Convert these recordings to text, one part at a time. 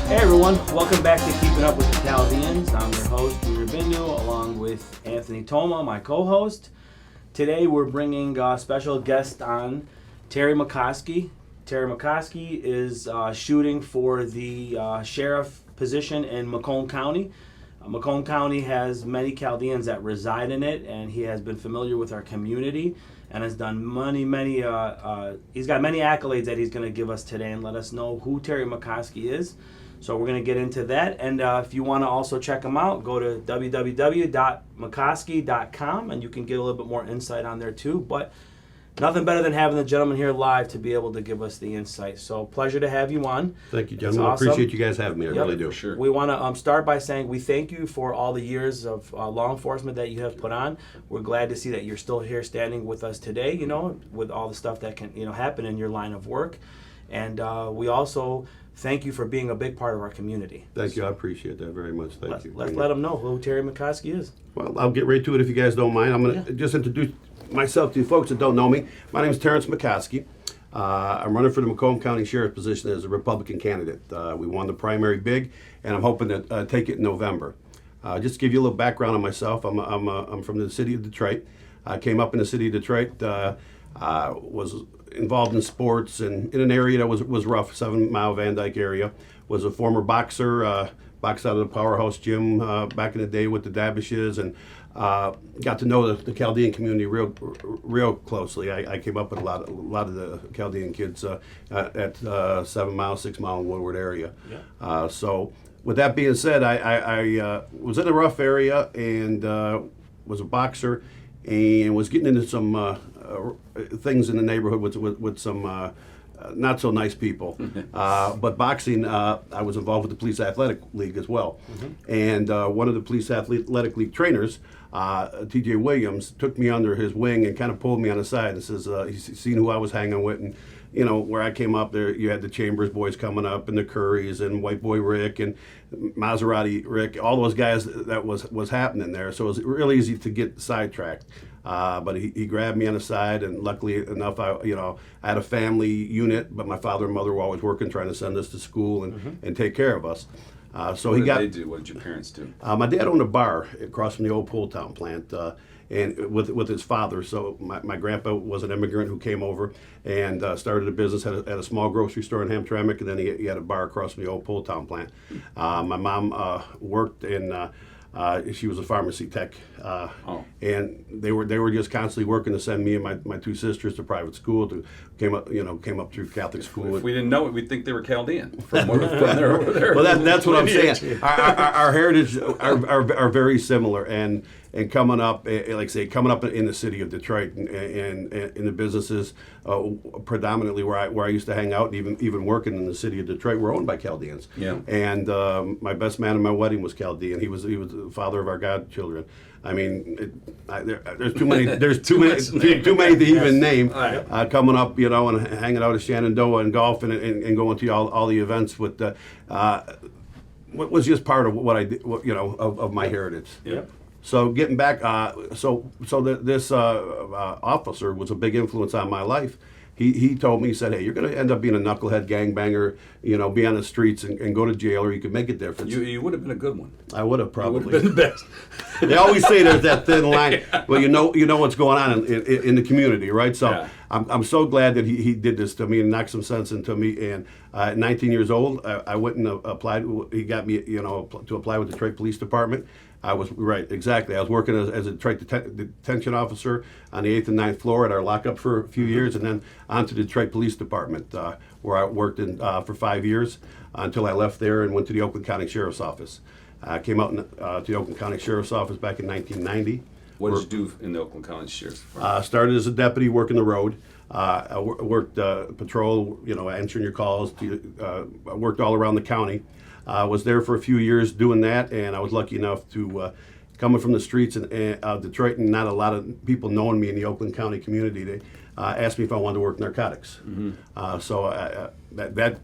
Hey everyone, welcome back to Keeping Up with the Chaldeans. I'm your host, Omar Binno, along with Anthony Toma, my co-host. Today we're bringing a special guest on, Terry Mekoski. Terry Mekoski is shooting for the sheriff position in Macomb County. Macomb County has many Chaldeans that reside in it, and he has been familiar with our community and has done he's got many accolades that he's going to give us today and let us know who Terry Mekoski is. So we're going to get into that, and if you want to also check him out, go to www.mekoski.com and you can get a little bit more insight on there too. But nothing better than having the gentleman here live to be able to give us the insight. So pleasure to have you on. Thank you, gentlemen. Awesome. I appreciate you guys having me. I really do. Sure. We want to start by saying we thank you for all the years of law enforcement that you have put on. We're glad to see that you're still here standing with us today, you know, with all the stuff that can, you know, happen in your line of work. And we also thank you for being a big part of our community. Thank you. I appreciate that very much. Thank you. Let's let them know who Terry Mekoski is. Well, I'll get right to it if you guys don't mind. I'm going to just introduce myself to you folks that don't know me. My name is Terence Mekoski. I'm running for the Macomb County Sheriff position as a Republican candidate. We won the primary big, and I'm hoping to take it in November. Just to give you a little background on myself, I'm from the city of Detroit. I came up in the city of Detroit, was involved in sports and in an area that was rough, 7 Mile Van Dyke area. Was a former boxer, boxed out of the Powerhouse Gym back in the day with the Dabishes, and got to know the Chaldean community real closely. I came up with a lot of the Chaldean kids at 7 Mile, 6 Mile, and Woodward area. Yeah. So with that being said, I was in a rough area and was a boxer and was getting into some things in the neighborhood with some not so nice people. But boxing, I was involved with the Police Athletic League as well. Mm-hmm. And one of the Police Athletic League trainers, TJ Williams, took me under his wing and kind of pulled me on the side and says, he's seen who I was hanging with. And, you know, where I came up there, you had the Chambers boys coming up and the Currys and White Boy Rick and Maserati Rick, all those guys that was happening there. So it was really easy to get sidetracked. But he grabbed me on the side, and luckily enough, I had a family unit, but my father and mother were always working, trying to send us to school and take care of us. So what did they do? What did your parents do? My dad owned a bar across from the old Pool Town plant, and with his father. So my grandpa was an immigrant who came over and started a business, had a small grocery store in Hamtramck, and then he had a bar across from the old Pool Town plant. My mom worked in. She was a pharmacy tech, and they were just constantly working to send me and my two sisters to private school. Came up through Catholic school. If we didn't know it, we'd think they were Chaldean from there over there. Well, that's what I'm saying. Our heritage are very similar, and coming up, like I say, coming up in the city of Detroit and in the businesses, predominantly where I used to hang out, and even working in the city of Detroit, were owned by Chaldeans. Yeah. And my best man at my wedding was Chaldean. He was the father of our godchildren. I mean, there's too many to even name. Coming up, you know, and hanging out at Shenandoah and golfing and going to all the events with what was just part of what I did, of my heritage. Yeah. So getting back, this officer was a big influence on my life. He told me, he said, hey, you're going to end up being a knucklehead gangbanger, you know, be on the streets and go to jail, or you could make a difference. You would have been a good one. I would have probably. You would have been the best. They always say there's that thin line. Well, you know what's going on in the community, right? So yeah. I'm so glad that he did this to me and knocked some sense into me. And at 19 years old, I went and applied. He got me, to apply with the Detroit Police Department. I was right, exactly. I was working as a Detroit detention officer on the 8th and 9th floor at our lockup for a few years, and then on to the Detroit Police Department, where I worked for 5 years until I left there and went to the Oakland County Sheriff's Office. I came out to the Oakland County Sheriff's Office back in 1990. What did you do in the Oakland County Sheriff's Department? Started as a deputy working the road. I worked patrol, answering your calls. I worked all around the county. Was there for a few years doing that, and I was lucky enough to, coming from the streets of Detroit, and not a lot of people knowing me in the Oakland County community, they asked me if I wanted to work narcotics. Mm-hmm. So that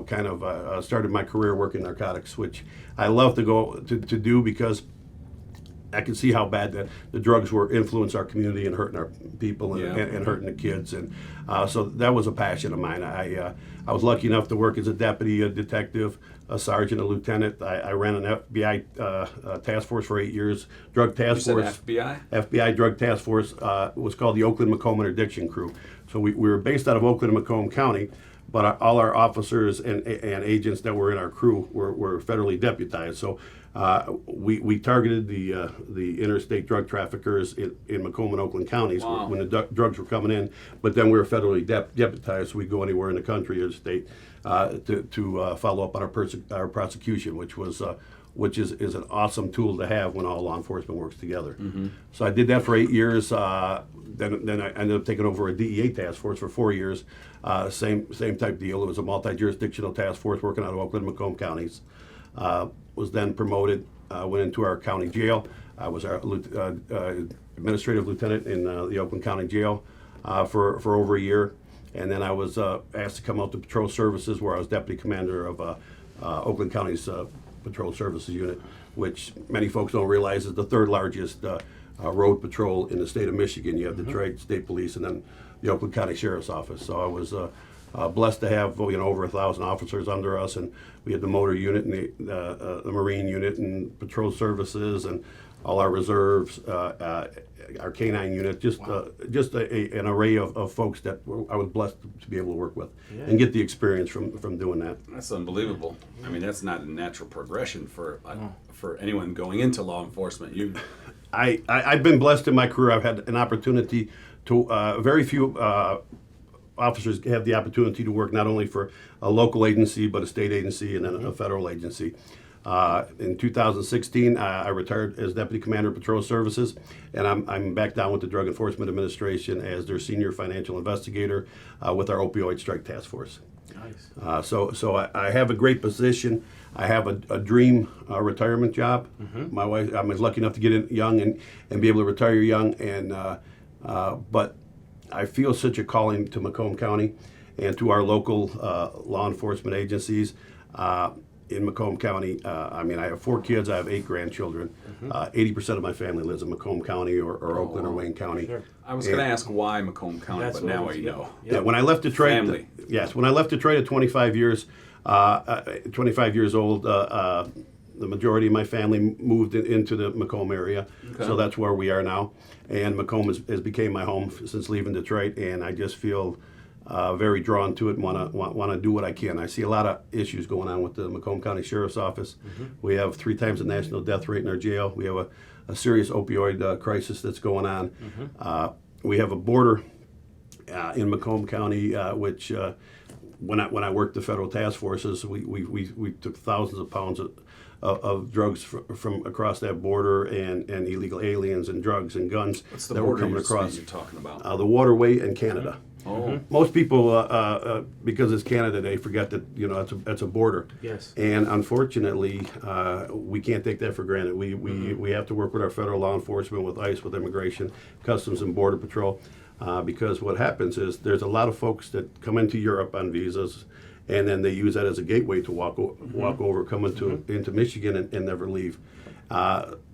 kind of started my career working narcotics, which I love to go to do, because I could see how bad that the drugs were influencing our community and hurting our people and, Yeah. and hurting the kids, and so that was a passion of mine. I was lucky enough to work as a deputy, a detective, a sergeant, a lieutenant. I ran an FBI task force for 8 years, drug task You said force. FBI? FBI Drug Task Force was called the Oakland, Macomb Interdiction Crew. So we were based out of Oakland and Macomb County, but all our officers and agents that were in our crew were federally deputized. So we targeted the interstate drug traffickers in Macomb and Oakland counties Wow. when the drugs were coming in. But then we were federally deputized, so we'd go anywhere in the country or the state to follow up on our prosecution, which is an awesome tool to have when all law enforcement works together. Mm-hmm. So I did that for 8 years. Then I ended up taking over a DEA task force for 4 years. Same type deal. It was a multi-jurisdictional task force working out of Oakland and Macomb counties. Was then promoted, went into our county jail. I was our administrative lieutenant in the Oakland County Jail for over a year. And then I was asked to come out to Patrol Services, where I was deputy commander of Oakland County's Patrol Services Unit, which many folks don't realize is the third largest road patrol in the state of Michigan. You have Detroit State Police and then the Oakland County Sheriff's Office. So I was blessed to have over 1,000 officers under us, and we had the motor unit and the Marine unit and Patrol Services and all our reserves, our canine unit, just an array of folks that I was blessed to be able to work with and get the experience from doing that. That's unbelievable. I mean, that's not a natural progression for anyone going into law enforcement. I've been blessed in my career. I've had an opportunity to, very few officers have the opportunity to work not only for a local agency, but a state agency and then a federal agency. In 2016, I retired as Deputy Commander of Patrol Services, and I'm back down with the Drug Enforcement Administration as their Senior Financial Investigator with our Opioid Strike Task Force. Nice. So I have a great position. I have a dream retirement job. My wife, I'm lucky enough to get in young and be able to retire young, but I feel such a calling to Macomb County and to our local law enforcement agencies. In Macomb County, I have 4 kids, I have 8 grandchildren. 80% of my family lives in Macomb County or Oakland or Wayne County. Sure. I was going to ask why Macomb County, That's but what now I was I know. Yeah, when I left Detroit, Family. when I left Detroit at 25 years, 25 years old, the majority of my family moved into the Macomb area, so that's where we are now. And Macomb has became my home since leaving Detroit, and I just feel very drawn to it and want to do what I can. I see a lot of issues going on with the Macomb County Sheriff's Office. We have 3 times the national death rate in our jail. We have a serious opioid crisis that's going on. We have a border in Macomb County, which when I worked the federal task forces, we took thousands of pounds of drugs from across that border and illegal aliens and drugs and guns What's the that were border coming across. you're talking about? The waterway in Canada. Oh, Most people, because it's Canada, they forget that that's a border. Yes. And unfortunately, we can't take that for granted. We have to work with our federal law enforcement, with ICE, with Immigration, Customs, and Border Patrol, because what happens is there's a lot of folks that come into Europe on visas, and then they use that as a gateway to walk over, come into Michigan and never leave.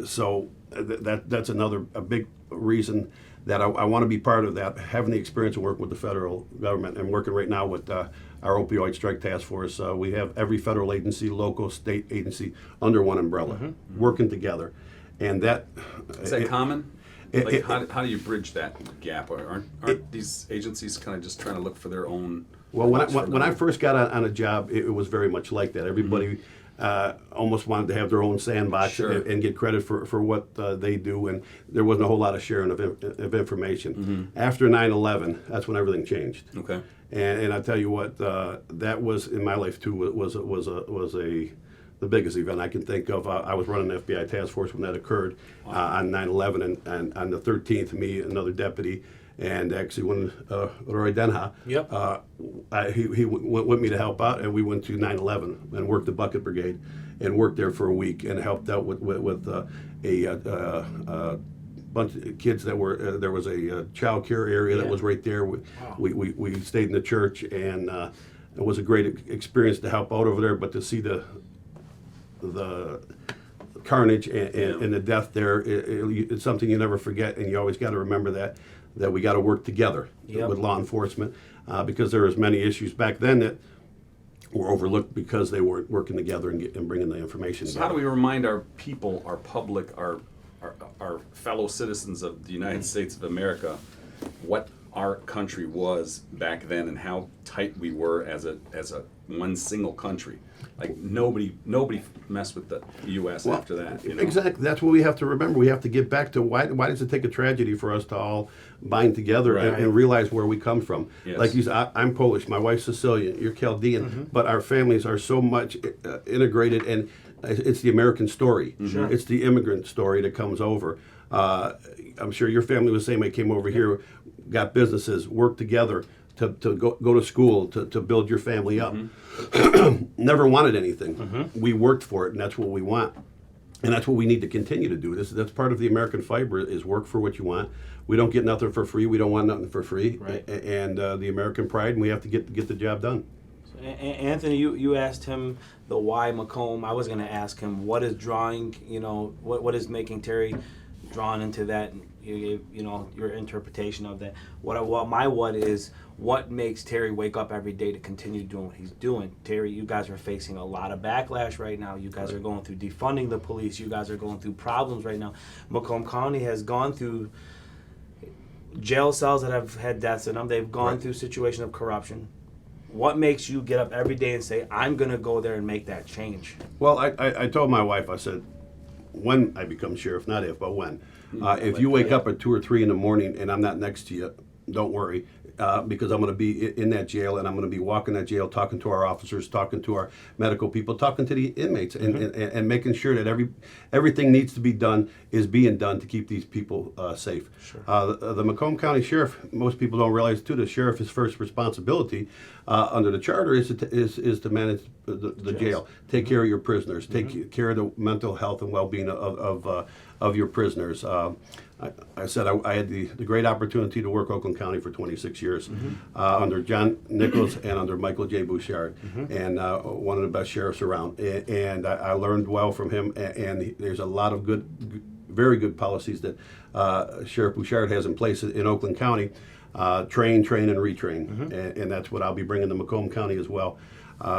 So that's a big reason that I want to be part of that, having the experience of working with the federal government and working right now with our Opioid Strike Task Force. We have every federal agency, local, state agency under one umbrella, working together. And that... is that common? How do you bridge that gap? Aren't these agencies kind of just trying to look for their own... Well, when I first got on a job, it was very much like that. Everybody almost wanted to have their own sandbox and get credit for what they do, and there wasn't a whole lot of sharing of information. After 9/11, that's when everything changed. Okay. And I tell you what, that was in my life too. Was the biggest event I can think of. I was running the FBI task force when that occurred on 9/11, and on the 13th, me, another deputy, and actually when Roy Denha, he went with me to help out, and we went to 9/11 and worked the Bucket Brigade, and worked there for a week and helped out with a bunch of kids that were there was a child care area that was right there. We stayed in the church, and it was a great experience to help out over there, but to see the carnage and the death there, it's something you never forget, and you always got to remember that we got to work together with law enforcement, because there was many issues back then that were overlooked because they weren't working together and bringing the information. So how do we remind our people, our public, our fellow citizens of the United States of America what our country was back then and how tight we were as a one single country? Like nobody messed with the U.S. after that. You know? Exactly. That's what we have to remember. We have to get back to why does it take a tragedy for us to all bind together and realize where we come from? Yes. Like you said, I'm Polish. My wife's Sicilian. You're Chaldean. But our families are so much integrated, and it's the American story. Sure. It's the immigrant story that comes over. I'm sure your family was the same way. Came over here, got businesses, worked together to go to school, to build your family up. Never wanted anything. We worked for it, and that's what we want. And that's what we need to continue to do. That's part of the American fiber, is work for what you want. We don't get nothing for free. We don't want nothing for free. Right. And the American pride, and we have to get the job done. Anthony, you asked him the why Macomb. I was going to ask him what is drawing, what is making Terry drawn into that. You gave, your interpretation of that. What is what makes Terry wake up every day to continue doing what he's doing. Terry, you guys are facing a lot of backlash right now. You guys are going through defunding the police. You guys are going through problems right now. Macomb County has gone through jail cells that have had deaths in them. They've gone through situations of corruption. What makes you get up every day and say, I'm going to go there and make that change? Well, I told my wife, I said, when I become sheriff, not if, but when. If you wake up at 2 or 3 in the morning and I'm not next to you, don't worry, because I'm going to be in that jail, and I'm going to be walking that jail, talking to our officers, talking to our medical people, talking to the inmates, and making sure that everything needs to be done is being done to keep these people safe. Sure. The Macomb County Sheriff, most people don't realize too, the sheriff's first responsibility under the charter is to manage the jail, take care of your prisoners, take care of the mental health and well-being of your prisoners. I said I had the great opportunity to work Oakland County for 26 years under John Nichols and under Michael J. Bouchard, and one of the best sheriffs around. And I learned well from him, and there's a lot of very good policies that Sheriff Bouchard has in place in Oakland County. Train, and retrain, and that's what I'll be bringing to Macomb County as well.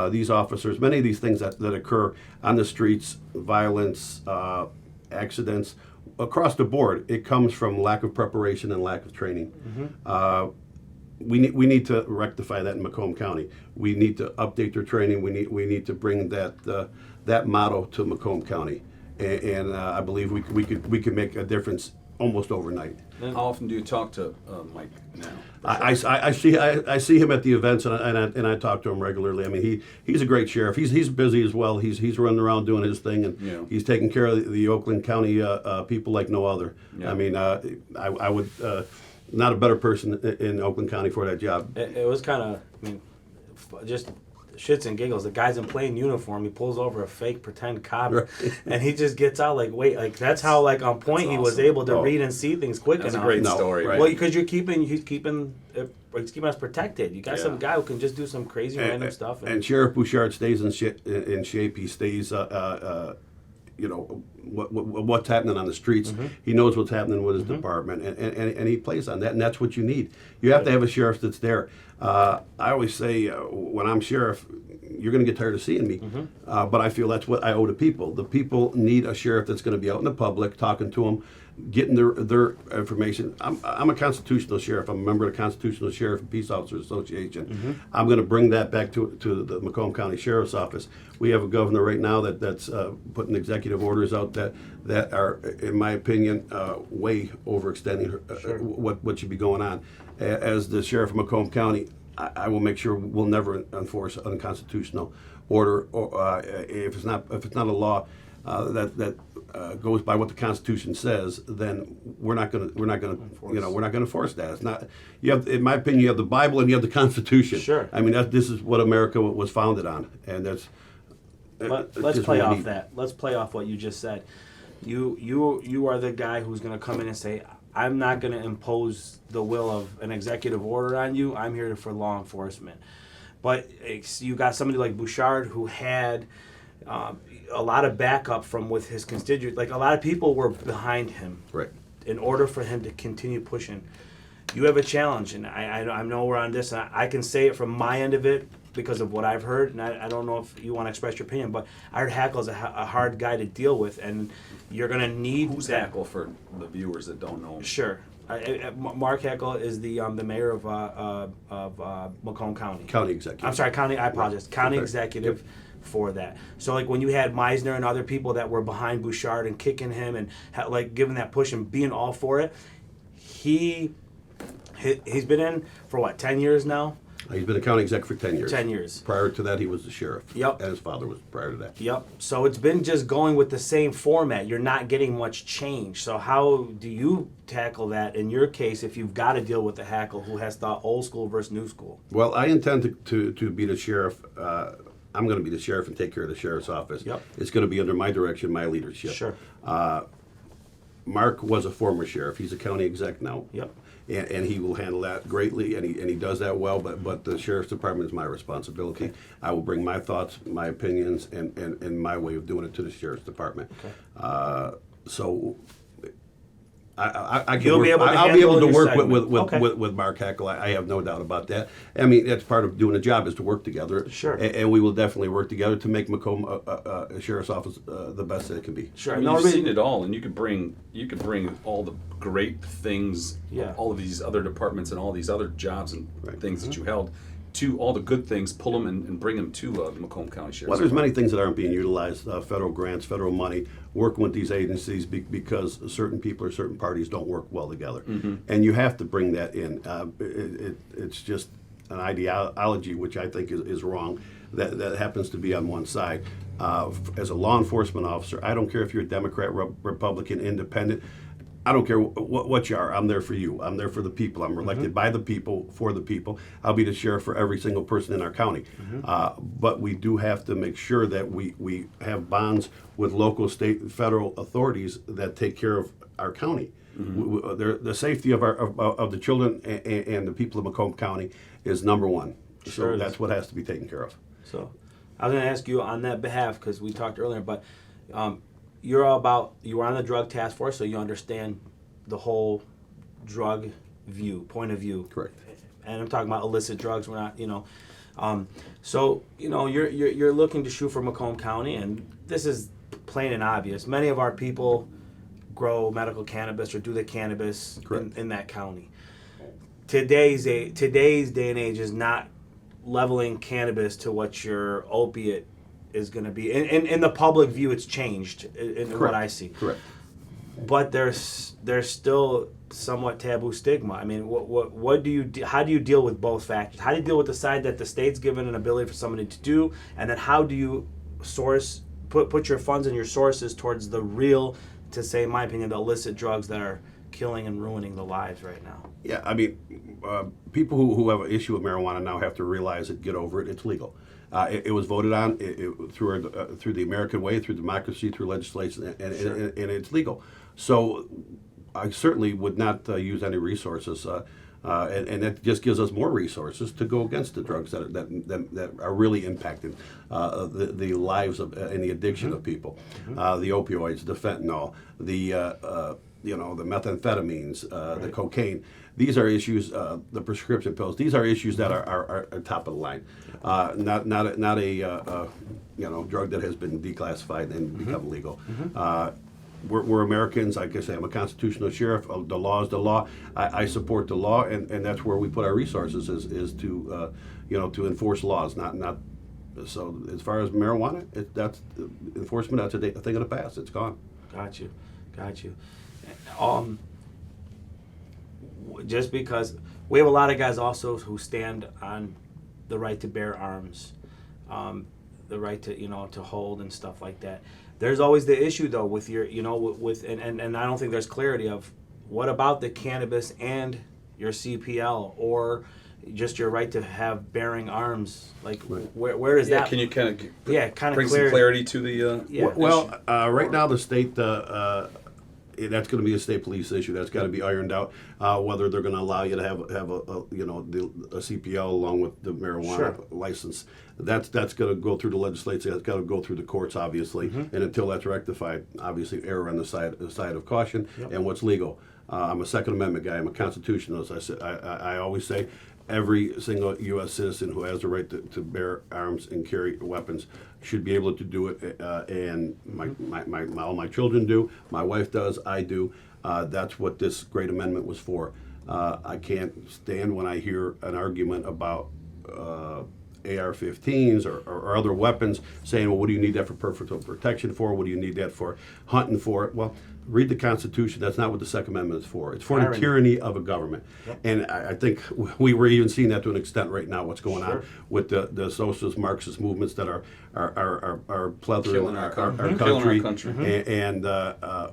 These officers, many of these things that occur on the streets, violence, accidents, across the board, it comes from lack of preparation and lack of training. We need to rectify that in Macomb County. We need to update their training. We need to bring that motto to Macomb County, and I believe we could make a difference almost overnight. How often do you talk to Mike now? I see him at the events, and I talk to him regularly. I mean, he's a great sheriff. He's busy as well. He's running around doing his thing, and he's taking care of the Oakland County people like no other. I mean, I would not a better person in Oakland County for that job. It was kind of, just shits and giggles. The guy's in plain uniform. He pulls over a fake pretend cop, and he just gets out wait, that's how on point he was able to read and see things quick enough. That's a great story. Right. Well, because he's keeping us protected. You got some guy who can just do some crazy random stuff. And Sheriff Bouchard stays in shape. He stays, what's happening on the streets. He knows what's happening with his department, and he plays on that, and that's what you need. You have to have a sheriff that's there. I always say, when I'm sheriff, you're going to get tired of seeing me, but I feel that's what I owe to people. The people need a sheriff that's going to be out in the public, talking to them, getting their information. I'm a constitutional sheriff. I'm a member of the Constitutional Sheriff and Peace Officers Association. I'm going to bring that back to the Macomb County Sheriff's Office. We have a governor right now that's putting executive orders out that are, in my opinion, way overextending what should be going on. As the sheriff of Macomb County, I will make sure we'll never enforce unconstitutional order, or if it's not a law that goes by what the Constitution says, then we're not going to enforce that. It's not. In my opinion, you have the Bible and you have the Constitution. Sure. I mean, this is what America was founded on, and that's. Let's play off that. Let's play off what you just said. You are the guy who's going to come in and say, I'm not going to impose the will of an executive order on you. I'm here for law enforcement. But you got somebody like Bouchard who had a lot of backup from with his constituents. Like a lot of people were behind him, Right. in order for him to continue pushing. You have a challenge, and I know we're on this, and I can say it from my end of it because of what I've heard, and I don't know if you want to express your opinion, but I heard Hackle's a hard guy to deal with, and you're going to need... Who's Hackle for the viewers that don't know him? Sure. Mark Hackle is the mayor of Macomb County. County executive. I'm sorry, county. I apologize. County Okay. executive for that. So like when you had Meisner and other people that were behind Bouchard and kicking him and like giving that push and being all for it, he's been in for what, 10 years now? He's been a county exec for 10 years. 10 years. Prior to that, he was the sheriff. Yep. And his father was prior to that. Yep. So it's been just going with the same format. You're not getting much change. So how do you tackle that in your case if you've got to deal with a Hackle who has thought old school versus new school? Well, I intend to be the sheriff. I'm going to be the sheriff and take care of the sheriff's office. Yep. It's going to be under my direction, my leadership. Sure. Mark was a former sheriff. He's a county exec now. Yep. And he will handle that greatly, and he does that well. But the sheriff's department is my responsibility. Okay. I will bring my thoughts, my opinions, and my way of doing it to the sheriff's department. Okay. So I You'll be able to I'll be able to handle work your with segment. with Mark Hackle. I have no doubt about that. I mean, that's part of doing a job is to work together. Sure. And we will definitely work together to make Macomb a sheriff's office the best that it can be. Sure. I mean, No, you've really- seen it all, and you could bring all the great things, Yeah. all of these other departments and all these other jobs and Right. things that you held, to all the good things, pull them and bring them to the Macomb County Sheriff's Well, there's Department. many things that aren't being utilized, federal grants, federal money, working with these agencies because certain people or certain parties don't work well together. And you have to bring that in. It's just an ideology, which I think is wrong, that happens to be on one side. As a law enforcement officer, I don't care if you're a Democrat, Republican, Independent, I don't care what you are. I'm there for you. I'm there for the people. I'm elected by the people, for the people. I'll be the sheriff for every single person in our county. But we do have to make sure that we have bonds with local, state, and federal authorities that take care of our county. The safety of the children and the people of Macomb County is number one. Sure So is. that's what has to be taken care of. So I was going to ask you on that behalf because we talked earlier, but you were on the drug task force, so you understand the whole drug point of view. Correct. And I'm talking about illicit drugs. We're not, so you're looking to shoot for Macomb County, and this is plain and obvious. Many of our people grow medical cannabis or do the cannabis in that county. Today's day and age is not leveling cannabis to what your opiate is going to be. In the public view, it's changed in what I see. Correct. But there's still somewhat taboo stigma. I mean, what do you how do you deal with both factors? How do you deal with the side that the state's given an ability for somebody to do, and then how do you put your funds and your sources towards the real, to say in my opinion, the illicit drugs that are killing and ruining the lives right now? Yeah, I mean, people who have an issue with marijuana now have to realize it, get over it. It's legal. It was voted on through the American way, through democracy, through legislation, and it's legal. So I certainly would not use any resources, and that just gives us more resources to go against the drugs that are really impacting the lives of and the addiction of people, the opioids, the fentanyl, the methamphetamines, the cocaine. These are issues. The prescription pills. These are issues that are top of the line. Not a drug that has been declassified and become legal. We're Americans. Like I say, I'm a constitutional sheriff. The law is the law. I support the law, and that's where we put our resources is to to enforce laws. Not. So as far as marijuana, that's enforcement. That's a thing of the past. It's gone. Got you. Just because we have a lot of guys also who stand on the right to bear arms, the right to to hold and stuff like that. There's always the issue though with your and I don't think there's clarity of what about the cannabis and your CPL or just your right to have bearing arms. Like where does that? Can you kind of kind of bring some clarity to the? Well, right now the state that's going to be a state police issue. That's got to be ironed out. Whether they're going to allow you to have a CPL along with the marijuana license. That's going to go through the legislature. That's got to go through the courts, obviously. And until that's rectified, obviously, err on the side of caution and what's legal. I'm a Second Amendment guy. I'm a constitutionalist. I always say every single U.S. citizen who has the right to bear arms and carry weapons should be able to do it. And all my children do. My wife does. I do. That's what this great amendment was for. I can't stand when I hear an argument about AR-15s or other weapons saying, well, what do you need that for personal protection for? What do you need that for hunting for? Well, read the Constitution. That's not what the Second Amendment is for. It's for the tyranny of a government. And I think we were even seeing that to an extent right now, what's going on with the socialist Marxist movements that are plethora in our country. And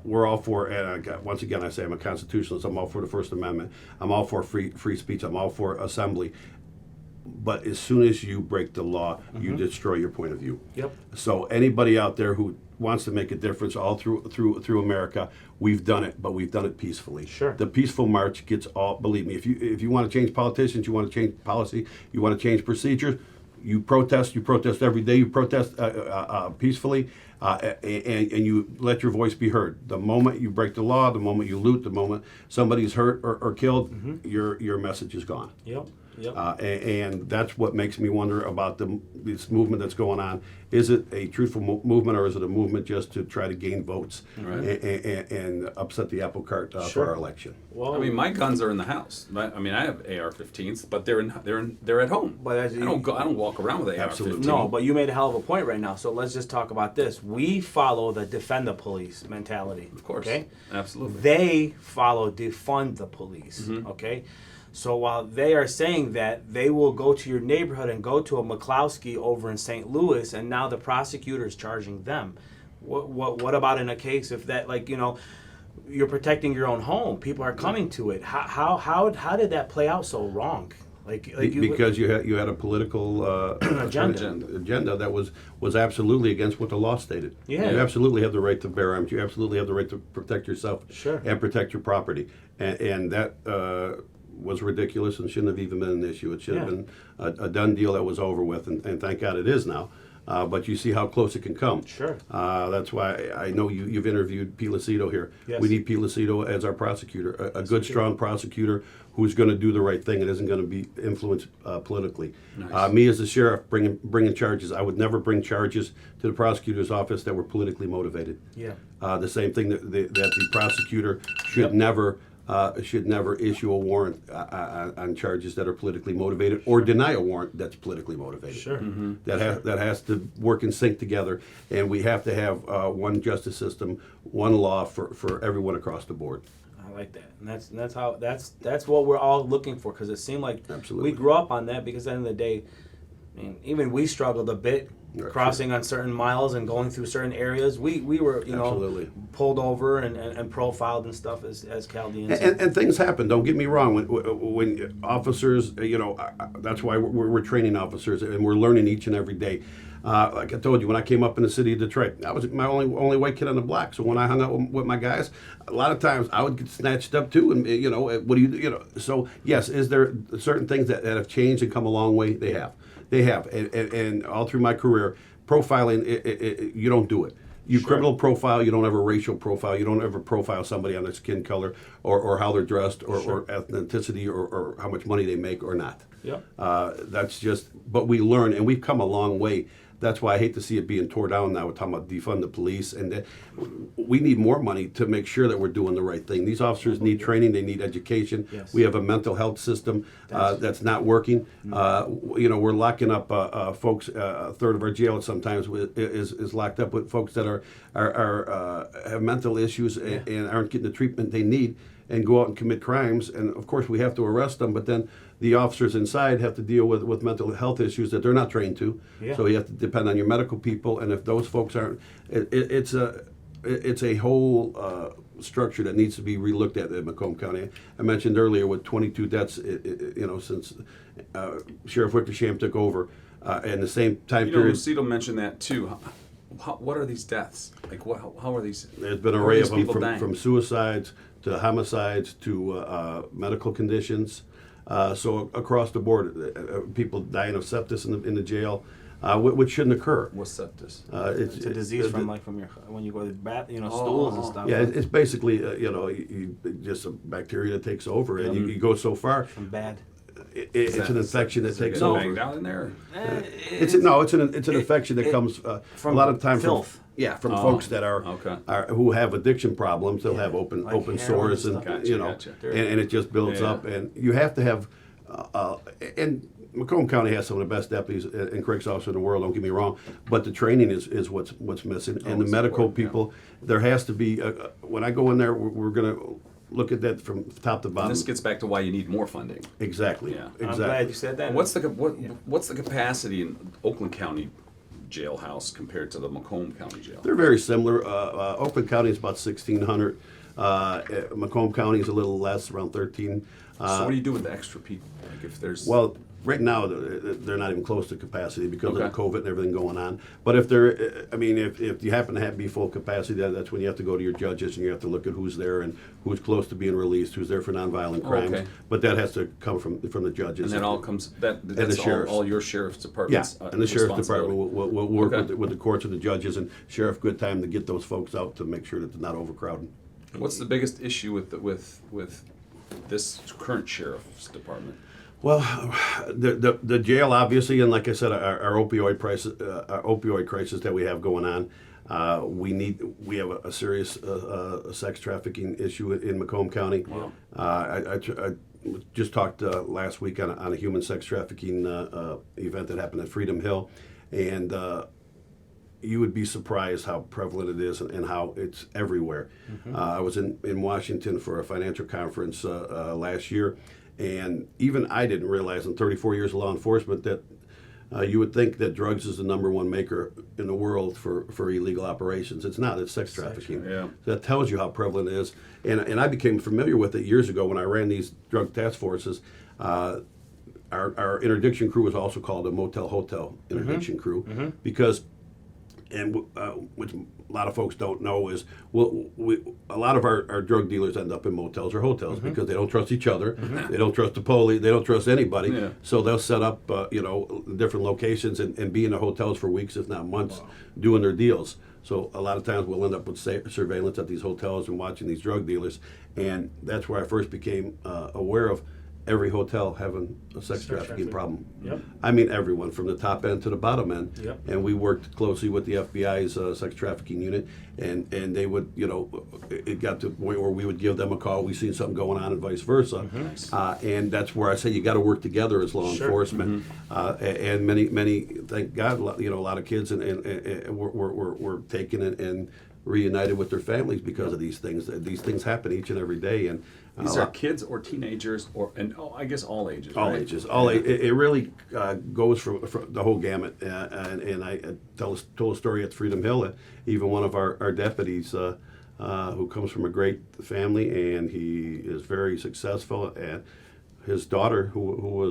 we're all for, and once again, I say I'm a constitutionalist. I'm all for the First Amendment. I'm all for free speech. I'm all for assembly. But as soon as you break the law, you destroy your point of view. So anybody out there who wants to make a difference all through America, we've done it, but we've done it peacefully. The peaceful march gets all. Believe me, if you want to change politicians, you want to change policy, you want to change procedures, you protest every day. You protest peacefully, and you let your voice be heard. The moment you break the law, the moment you loot, the moment somebody's hurt or killed, your message is gone. And that's what makes me wonder about this movement that's going on. Is it a truthful movement, or is it a movement just to try to gain votes and upset the apple cart for our election? Well, I mean, my guns are in the house. I mean, I have AR-15s, but they're at home. But I don't walk around with AR-15. No, but you made a hell of a point right now. So let's just talk about this. We follow the defend the police mentality. Of course. Okay. Absolutely. They follow defund the police. Okay. So while they are saying that, they will go to your neighborhood and go to a McCloskey over in St. Louis, and now the prosecutor is charging them. What about in a case if that, you're protecting your own home, people are coming to it? How did that play out so wrong? Because you had a political agenda that was absolutely against what the law stated. You absolutely have the right to bear arms. You absolutely have the right to protect yourself and protect your property, and that was ridiculous and shouldn't have even been an issue. It should have been a done deal that was over with, and thank God it is now. But you see how close it can come. That's why I know you've interviewed Pete Lucido here. We need Pete Lucido as our prosecutor, a good, strong prosecutor who's going to do the right thing and isn't going to be influenced politically. Me as a sheriff, bringing charges, I would never bring charges to the prosecutor's office that were politically motivated. The same thing that the prosecutor should never issue a warrant on charges that are politically motivated, or deny a warrant that's politically motivated. That has to work in sync together, and we have to have one justice system, one law for everyone across the board. I like that, and that's what we're all looking for, because it seemed like we grew up on that. Because at the end of the day, I mean, even we struggled a bit crossing on certain miles and going through certain areas. We were pulled over and profiled and stuff as Chaldeans. And things happen. Don't get me wrong. When officers, that's why we're training officers, and we're learning each and every day. Like I told you, when I came up in the city of Detroit, I was my only white kid on the block. So when I hung out with my guys, a lot of times I would get snatched up too. And what do you? So yes, is there certain things that have changed and come a long way? They have. And all through my career, profiling, you don't do it. You criminal profile, you don't have a racial profile, you don't ever profile somebody on their skin color or how they're dressed or ethnicity or how much money they make or not. That's just, but we learn, and we've come a long way. That's why I hate to see it being tore down now. We're talking about defund the police, and we need more money to make sure that we're doing the right thing. These officers need training, they need education. We have a mental health system that's not working. We're locking up folks. A third of our jail sometimes is locked up with folks that have mental issues and aren't getting the treatment they need, and go out and commit crimes. And of course we have to arrest them, but then the officers inside have to deal with mental health issues that they're not trained to. So you have to depend on your medical people, and if those folks aren't, it's a whole structure that needs to be relooked at in Macomb County. I mentioned earlier with 22 deaths, since Sheriff Wickersham took over, and the same time period. Lucido mentioned that too. what are these deaths? Like, how are these? There's been an how are array these of them, people dying? from suicides to homicides to medical conditions. So across the board, people dying of sepsis in the jail, which shouldn't occur. What's sepsis? It's a disease from your when you go to the bath, stools and stuff. Yeah, it's basically just a bacteria that takes over, and you go so far. From bad. It's an infection that takes over. over. Down in there. It's an infection that comes from a lot of times filth. from folks that are who have addiction problems. They'll have open sores and Gotcha. and it just builds up. And you have to have and Macomb County has some of the best deputies and corrections officers in the world. Don't get me wrong, but the training is what's missing. And the medical people, there has to be. When I go in there, we're going to look at that from top to bottom. And this gets back to why you need more funding. Exactly. Yeah. Exactly. I'm glad you said that. What's the capacity in Oakland County jailhouse compared to the Macomb County jail? They're very similar. Oakland County is about 1,600. Macomb County is a little less, around 13. So what do you do with the extra people? Like if there's Right now, they're not even close to capacity because of Okay. COVID and everything going on. But if if you happen to be full capacity, that's when you have to go to your judges and you have to look at who's there and who's close to being released, who's there for nonviolent crimes. Okay. But that has to come from the judges. and that all comes that's the sheriffs. all your sheriff's Yeah, department's and the sheriff's responsibility. department will work Okay. with the courts and the judges and Sheriff Good Time to get those folks out to make sure that they're not overcrowding. What's the biggest issue with this current sheriff's department? Well, the jail obviously, and like I said, our opioid crisis that we have going on. We have a serious sex trafficking issue in Macomb County. Wow. I just talked last week on a human sex trafficking event that happened at Freedom Hill, and you would be surprised how prevalent it is and how it's everywhere. I was in Washington for a financial conference last year. And even I didn't realize in 34 years of law enforcement that you would think that drugs is the #1 maker in the world for illegal operations. It's not. It's sex trafficking. Yeah. So that tells you how prevalent it is. And I became familiar with it years ago when I ran these drug task forces. Our interdiction crew was also called a motel hotel interdiction crew because. And which a lot of folks don't know is, a lot of our drug dealers end up in motels or hotels because they don't trust each other, they don't trust the police, they don't trust anybody. Yeah. So they'll set up, different locations and be in the hotels for weeks, if not months, doing their deals. So a lot of times we'll end up with surveillance at these hotels and watching these drug dealers, and that's where I first became aware of every hotel having a sex trafficking problem. Yep. I mean everyone, from the top end to the bottom end. Yep. And we worked closely with the FBI's sex trafficking unit, and they would, it got to the point where we would give them a call. We seen something going on, and vice versa. And that's where I say you got to work together as law enforcement. And many, thank God, a lot of kids and were taken and reunited with their families because of these things. These things happen each and every day, and These are kids or teenagers I guess all ages. all right? ages. It really goes for the whole gamut. And I told a story at Freedom Hill. Even one of our deputies who comes from a great family, and he is very successful. And his daughter, who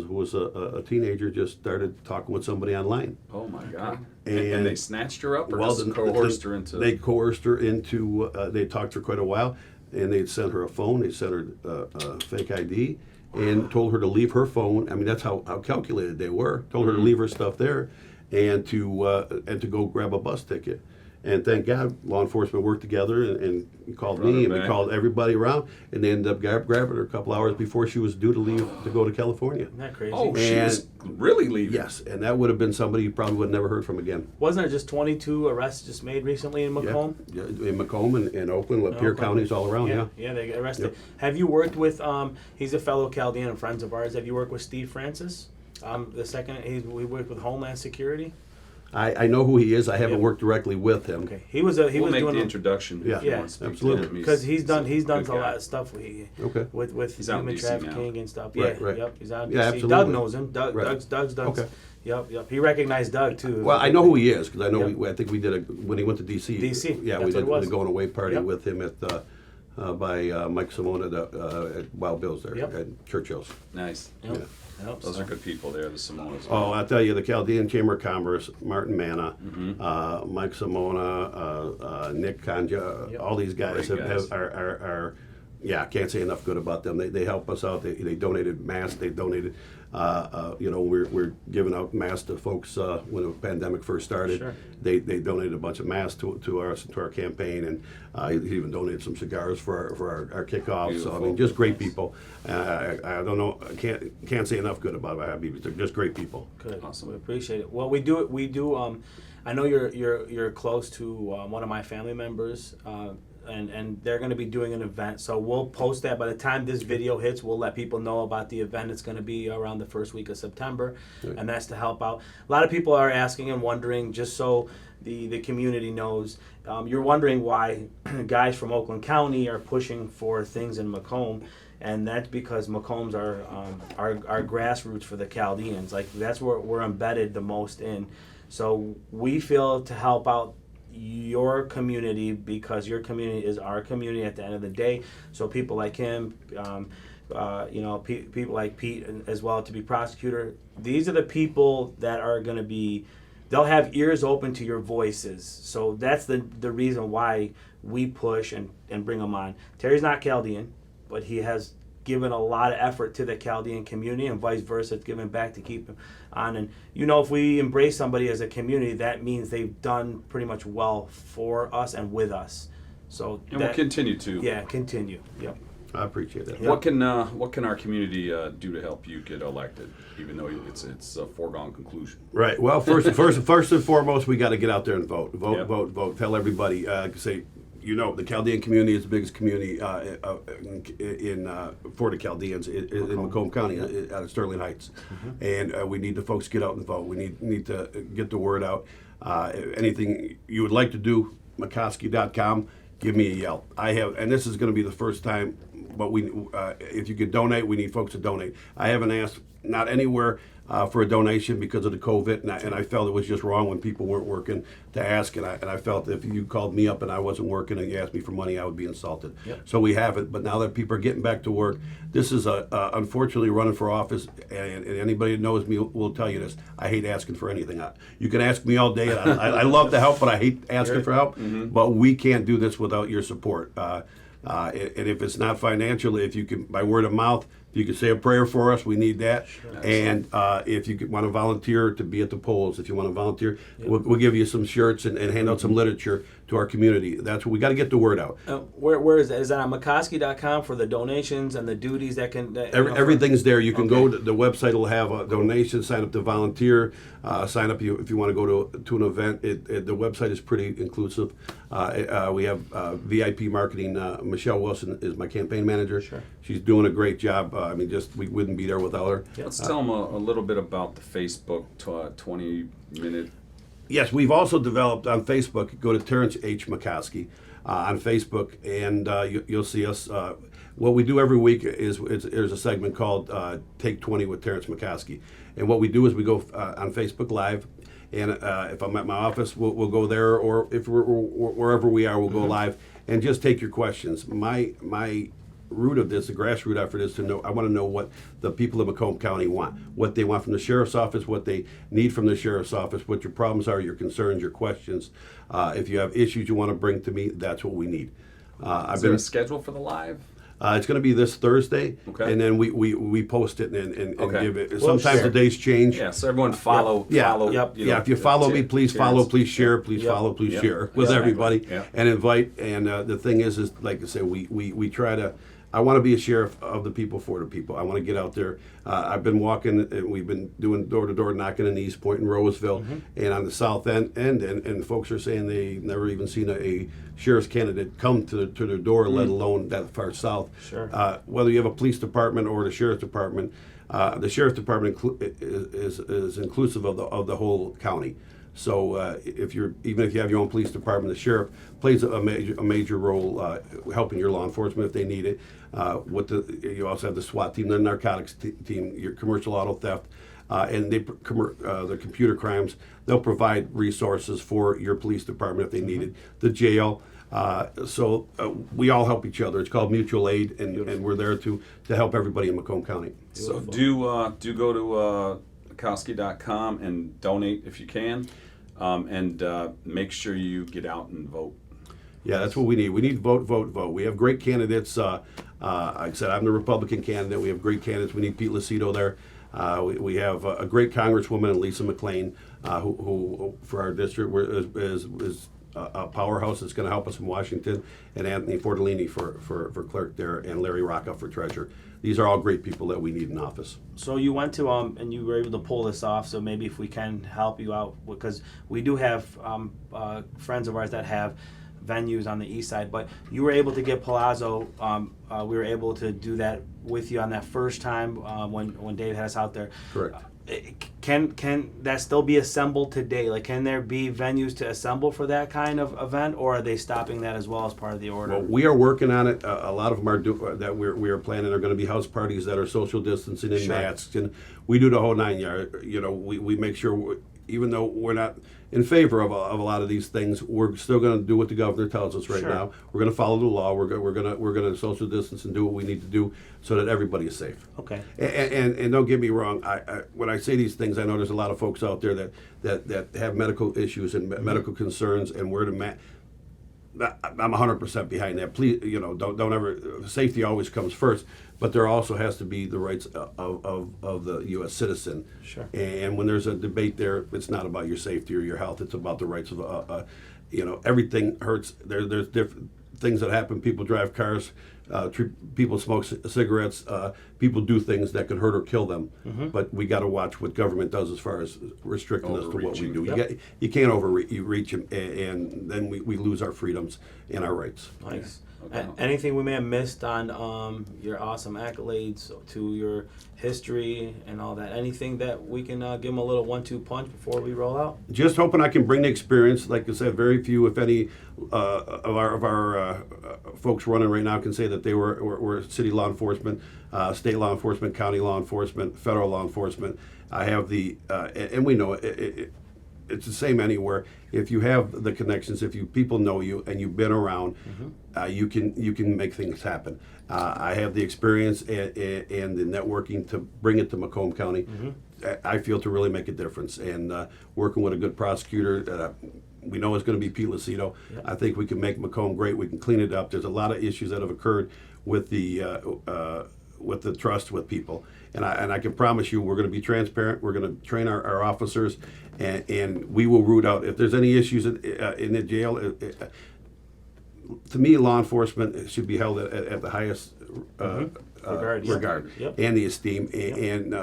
was a teenager, just started talking with somebody online. Oh my God! And And they snatched her up, or Well, just coerced her into? They coerced her into. They talked for quite a while, and they'd sent her a phone. They sent her a fake ID, and told her to leave her phone. I mean, that's how calculated they were. Told her to leave her stuff there, and to go grab a bus ticket. And thank God, law enforcement worked together and called Brought her me, and we back. called everybody around, and they ended up grabbing her a couple hours before she was due to leave to go to California. Isn't that crazy? Oh, she And- was really leaving. Yes, and that would have been somebody you probably would have never heard from again. Wasn't there just 22 arrests just made recently in Macomb? Yeah, in Macomb and Oakland, Lapeer Oakland. counties all around, yeah. Yeah, they got arrested. Yep. Have you worked with, he's a fellow Chaldean and friends of ours. Have you worked with Steve Francis? We worked with Homeland Security. I know who he is. I haven't Yep. worked directly with him. Okay. He was We'll was make doing the introduction. Yeah, if you yeah, want to speak to absolutely. him. because he's done a a good lot guy. of stuff Okay. with He's out in human DC now. trafficking and stuff. Right, Yeah, right. Yep. He's out in Yeah, DC. absolutely. Doug knows him. Right. Doug's. Okay. Yep. He recognized Doug too. Well, I know who he is because I know Yep. I think we did when he went to DC. DC, Yeah, that's we what did it was. the going away party Yep. with him at by Mike Simona at Wild Bill's there Yep. at Churchill's. Nice. Yep. Yeah. Yep, Those so- are good people there, the Simonas. Oh, I tell you, the Chaldean Chamber of Commerce, Martin Manna, Mike Simona, Nick Kanja, Yep. all these guys, Great guys. are yeah, can't say enough good about them. They help us out. They donated masks. They donated, we're giving out masks to folks when the pandemic first started. Sure. They donated a bunch of masks to our campaign, and he even donated some cigars for our kickoff. So I mean, Beautiful. just great people. I don't know. I can't say enough good about Habib's. They're just great people. Good. Awesome. We appreciate it. Well, we do. I know you're close to one of my family members, and they're going to be doing an event. So we'll post that. By the time this video hits, we'll let people know about the event. It's going to be around the first week of September, and that's to help out. A lot of people are asking and wondering, just so the community knows. You're wondering why guys from Oakland County are pushing for things in Macomb. And that's because Macombs are grassroots for the Chaldeans. Like, that's where we're embedded the most in. So we feel to help out your community, because your community is our community at the end of the day. So people like him, people like Pete as well, to be prosecutor. These are the people that are going to be, they'll have ears open to your voices. So that's the reason why we push and bring them on. Terry's not Chaldean, but he has given a lot of effort to the Chaldean community, and vice versa. It's given back to keep him on. And if we embrace somebody as a community, that means they've done pretty much well for us and with us. So And we'll continue to. Yeah, continue. Yep. I appreciate that. What can our community do to help you get elected, even though it's a foregone conclusion? Right. Well, first and foremost, we got to get out there and vote. Vote, Yep. vote. Tell everybody. Say, the Chaldean community is the biggest community for the Chaldeans in Macomb County, out of Sterling Heights, and we need the folks to get out and vote. We need to get the word out. Anything you would like to do, Mekoski.com. Give me a yell. I have, and this is going to be the first time. But if you could donate, we need folks to donate. I haven't asked, not anywhere, for a donation because of the COVID, and I felt it was just wrong when people weren't working to ask, and I felt if you called me up and I wasn't working and you asked me for money, I would be insulted. Yep. So we have it, but now that people are getting back to work, this is unfortunately running for office, and anybody that knows me will tell you this. I hate asking for anything. You can ask me all day, and I love to help, but I hate asking for help. But we can't do this without your support. And if it's not financial, if you can, by word of mouth, if you can say a prayer for us, we need that. Sure. And if you want to volunteer to be at the polls, if you want to volunteer, we'll give you some shirts and hand out some literature to our community. That's what we got to get the word out. Where is that? Is that on Mekoski.com for the donations and the duties that can? Everything's there. You can go to the website. Will have a donation. Sign up to volunteer. Sign up if you want to go to an event. The website is pretty inclusive. We have VIP marketing. Michelle Wilson is my campaign manager. Sure. She's doing a great job. We wouldn't be there without her. Let's tell them a little bit about the Facebook 20-minute. Yes, we've also developed on Facebook. Go to Terence H. Mekoski on Facebook, and you'll see us. What we do every week is there's a segment called Take 20 with Terence Mekoski. And what we do is we go on Facebook Live, and if I'm at my office, we'll go there, or if we're wherever we are, we'll go live and just take your questions. My root of this, the grassroots effort, is to know. I want to know what the people of Macomb County want, what they want from the sheriff's office, what they need from the sheriff's office, what your problems are, your concerns, your questions. If you have issues you want to bring to me, that's what we need. Is there a schedule for the live? It's going to be this Thursday, Okay. and then we post it and Okay. give it. We'll Sometimes share. the days change. Yeah, so everyone follow. Yep. If you follow me, please follow, please share, please follow, please Yep. share with Exactly. everybody, Yep. and invite. And the thing is like I say, we try to. I want to be a sheriff of the people for the people. I want to get out there. I've been walking, and we've been doing door-to-door knocking in East Point and Roseville, and on the south end, and folks are saying they never even seen a sheriff's candidate come to their door, let alone that far south. Sure. Whether you have a police department or the sheriff's department is inclusive of the whole county. So even if you have your own police department, the sheriff plays a major role helping your law enforcement if they need it. You also have the SWAT team, the narcotics team, your commercial auto theft, and the computer crimes. They'll provide resources for your police department if they need it. The jail. So we all help each other. It's called mutual aid, and we're there to help everybody in Macomb County. So do go to Mekoski.com and donate if you can, and make sure you get out and vote. Yeah, that's what we need. We need vote, vote, vote. We have great candidates. Like I said, I'm the Republican candidate. We have great candidates. We need Pete Lucido there. We have a great Congresswoman, Lisa McLean, who for our district is a powerhouse that's going to help us in Washington, and Anthony Fortellini for clerk there, and Larry Rocca for treasurer. These are all great people that we need in office. So you went to and you were able to pull this off. So maybe if we can help you out, because we do have friends of ours that have venues on the east side, but you were able to get Palazzo. We were able to do that with you on that first time when Dave had us out there. Correct. Can that still be assembled today? Like, can there be venues to assemble for that kind of event, or are they stopping that as well as part of the order? Well, we are working on it. A lot of them are that we are planning are going to be house parties that are social distancing and Sure. masks, and we do the whole 9 yards. You know, we make sure, even though we're not in favor of a lot of these things, we're still going to do what the governor tells us right Sure. now. We're going to follow the law. We're going to social distance and do what we need to do so that everybody is safe. Okay. And don't get me wrong. I when I say these things, I know there's a lot of folks out there that have medical issues and medical concerns, and we're I'm 100% behind that. Please, don't ever. Safety always comes first, but there also has to be the rights of the U.S. citizen. Sure. And when there's a debate there, it's not about your safety or your health. It's about the rights of everything hurts. There's different things that happen. People drive cars. People smoke cigarettes. People do things that could hurt or kill them. Mm-hmm. But we got to watch what government does as far as restricting us to what we Overreaching. do. Yep. You can't overreach, and then we lose our freedoms and our rights. Nice. Okay. Anything we may have missed on your awesome accolades to your history and all that? Anything that we can give them a little 1-2 punch before we roll out? Just hoping I can bring the experience. Like I said, very few, if any, of our folks running right now can say that they were city law enforcement, state law enforcement, county law enforcement, federal law enforcement. I have and we know it's the same anywhere. If you have the connections, if people know you and you've been around, you can make things happen. I have the experience and the networking to bring it to Macomb County. I feel to really make a difference, and working with a good prosecutor. We know it's going to be Pete Lucido. Yep. I think we can make Macomb great. We can clean it up. There's a lot of issues that have occurred with the trust with people, and I can promise you we're going to be transparent. We're going to train our officers, and we will root out if there's any issues in the jail. To me, law enforcement should be held at the highest regard Yep. and the esteem, and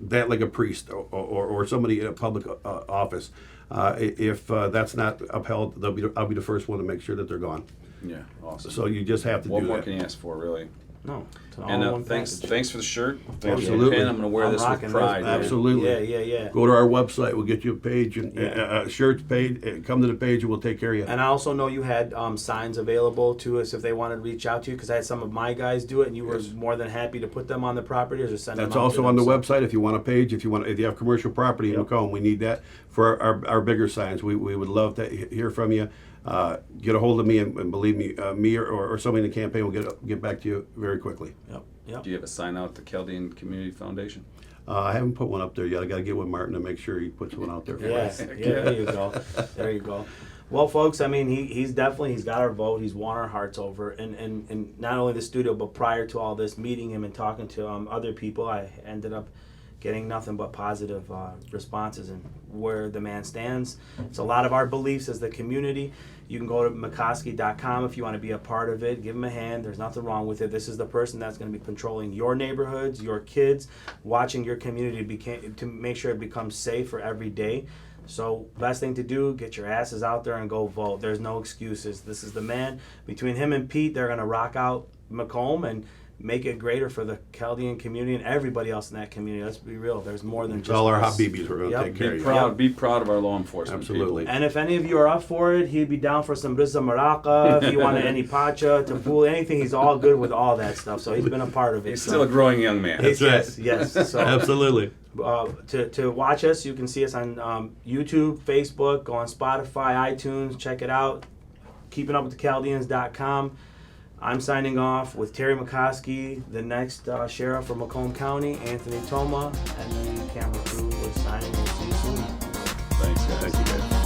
that like a priest or somebody in a public office. If that's not upheld, I'll be the first one to make sure that they're gone. Yeah, awesome. So you just have to What do more that. can you ask for, really? No. It's an And all-in-one thanks package. for the shirt. Thanks for the Absolutely. pin. I'm going to wear I'm this rocking with pride. this, man. Absolutely. Yeah. Go to our website. We'll get you a page and shirts paid. Come to the page and we'll take care of you. And I also know you had signs available to us if they wanted to reach out to you, because I had some of my guys do it, and you were Yes. more than happy to put them on the property or just send That's them out also to on the them. website. If you want a page, if you have commercial property in Yep. Macomb, we need that for our bigger signs. We would love to hear from you. Get a hold of me, and believe me, me or somebody in the campaign will get back to you very quickly. Yep. Do you have a sign out at the Chaldean Community Foundation? I haven't put one up there yet. I got to get with Martin to make sure he puts one out there for Yes. us. Yeah, there you go. There you go. Well, folks, I mean, he's got our vote. He's won our hearts over, and not only the studio, but prior to all this, meeting him and talking to other people, I ended up getting nothing but positive responses and where the man stands. It's a lot of our beliefs as the community. You can go to Mekoski.com if you want to be a part of it. Give him a hand. There's nothing wrong with it. This is the person that's going to be controlling your neighborhoods, your kids, watching your community to make sure it becomes safe for every day. So best thing to do, get your asses out there and go vote. There's no excuses. This is the man. Between him and Pete, they're going to rock out Macomb and make it greater for the Chaldean community and everybody else in that community. Let's be real. There's more than It's just all our us. Habibis. We're going to Yep. take care of you. Be proud of our law enforcement. Absolutely. people. And if any of you are up for it, he'd be down for some brisa maraca. If you wanted any pacha, tapul, anything, he's all good with all that stuff. So he's been a part of it. He's still a growing young man. That's right. Yes. So Absolutely. to watch us, you can see us on YouTube, Facebook, go on Spotify, iTunes, check it out. keepingupwiththechaldeans.com. I'm signing off with Terry Mekoski, the next sheriff from Macomb County, Anthony Toma, and the camera crew. We're signing. We'll see you soon. Thanks, guys. Thank you, guys.